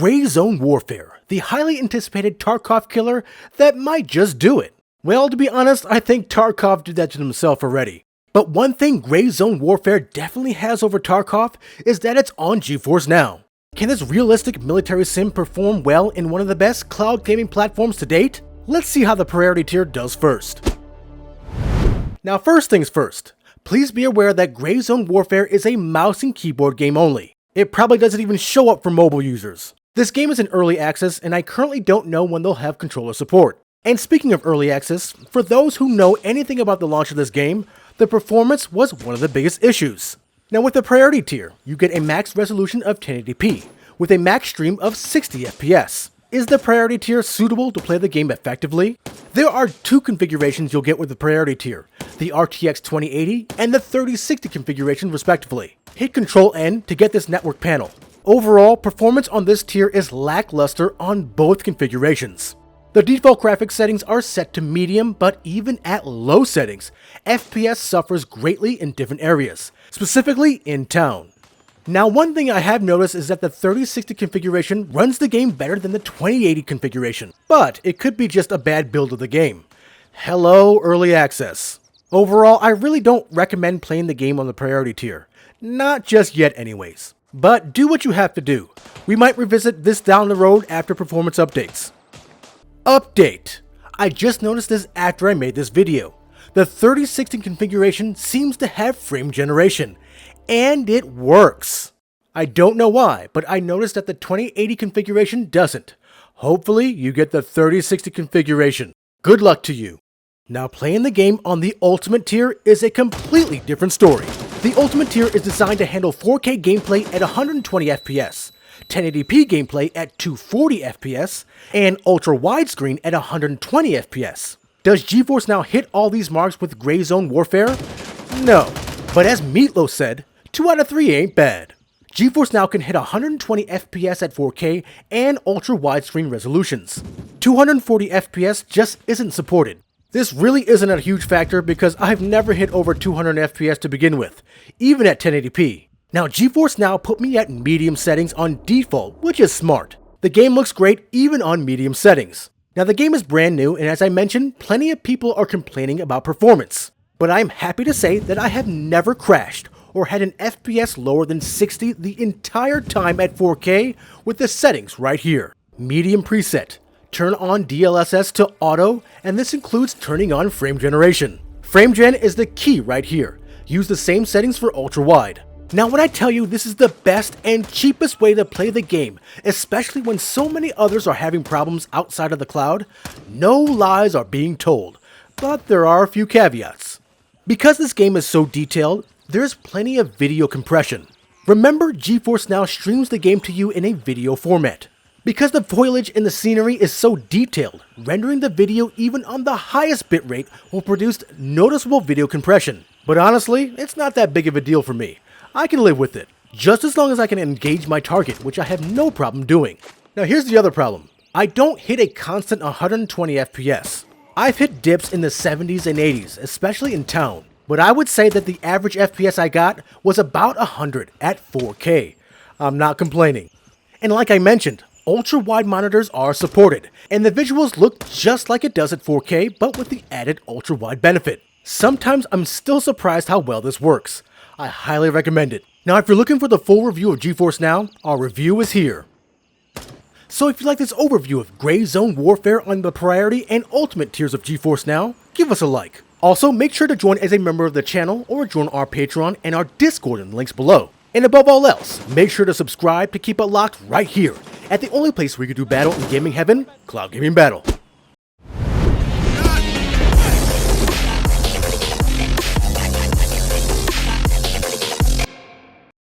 Gray Zone Warfare, the highly anticipated Tarkov killer that might just do it. Well, to be honest, I think Tarkov did that to himself already. But one thing Gray Zone Warfare definitely has over Tarkov is that it's on GeForce Now. Can this realistic military sim perform well in one of the best cloud gaming platforms to date? Let's see how the priority tier does first. Now first things first, please be aware that Gray Zone Warfare is a mouse and keyboard game only. It probably doesn't even show up for mobile users. This game is in early access and I currently don't know when they'll have controller support. And speaking of early access, for those who know anything about the launch of this game, the performance was one of the biggest issues. Now with the priority tier, you get a max resolution of 1080p, with a max stream of 60 FPS. Is the priority tier suitable to play the game effectively? There are two configurations you'll get with the priority tier, the RTX 2080 and the 3060 configuration respectively. Hit Ctrl N to get this network panel. Overall, performance on this tier is lackluster on both configurations. The default graphics settings are set to medium, but even at low settings, FPS suffers greatly in different areas, specifically in town. Now one thing I have noticed is that the 3060 configuration runs the game better than the 2080 configuration, but it could be just a bad build of the game. Hello, early access. Overall, I really don't recommend playing the game on the priority tier. Not just yet anyways. But do what you have to do. We might revisit this down the road after performance updates. Update! I just noticed this after I made this video. The 3060 configuration seems to have frame generation. And it works. I don't know why, but I noticed that the 2080 configuration doesn't. Hopefully you get the 3060 configuration. Good luck to you. Now playing the game on the Ultimate tier is a completely different story. The Ultimate tier is designed to handle 4K gameplay at 120 FPS, 1080p gameplay at 240 FPS, and ultra widescreen at 120 FPS. Does GeForce Now hit all these marks with Gray Zone Warfare? No, but as Meatloaf said, 2 out of 3 ain't bad. GeForce Now can hit 120 FPS at 4K and ultra widescreen resolutions. 240 FPS just isn't supported. This really isn't a huge factor because I've never hit over 200 FPS to begin with, even at 1080p. Now GeForce Now put me at medium settings on default, which is smart. The game looks great even on medium settings. Now the game is brand new and as I mentioned, plenty of people are complaining about performance. But I'm happy to say that I have never crashed or had an FPS lower than 60 the entire time at 4K with the settings right here. Medium preset. Turn on DLSS to auto, and this includes turning on frame generation. Frame gen is the key right here. Use the same settings for ultra wide. Now when I tell you this is the best and cheapest way to play the game, especially when so many others are having problems outside of the cloud, no lies are being told, but there are a few caveats. Because this game is so detailed, there's plenty of video compression. Remember, GeForce Now streams the game to you in a video format. Because the foliage in the scenery is so detailed, rendering the video even on the highest bitrate will produce noticeable video compression. But honestly, it's not that big of a deal for me. I can live with it, just as long as I can engage my target, which I have no problem doing. Now here's the other problem. I don't hit a constant 120 FPS. I've hit dips in the 70s and 80s, especially in town. But I would say that the average FPS I got was about 100 at 4K. I'm not complaining. And like I mentioned, ultra-wide monitors are supported, and the visuals look just like it does at 4K, but with the added ultra-wide benefit. Sometimes I'm still surprised how well this works. I highly recommend it. Now if you're looking for the full review of GeForce Now, our review is here. So if you like this overview of Gray Zone Warfare on the priority and ultimate tiers of GeForce Now, give us a like. Also, make sure to join as a member of the channel or join our Patreon and our Discord in the links below. And above all else, make sure to subscribe to keep it locked right here at the only place where you can do battle in gaming heaven, Cloud Gaming Battle.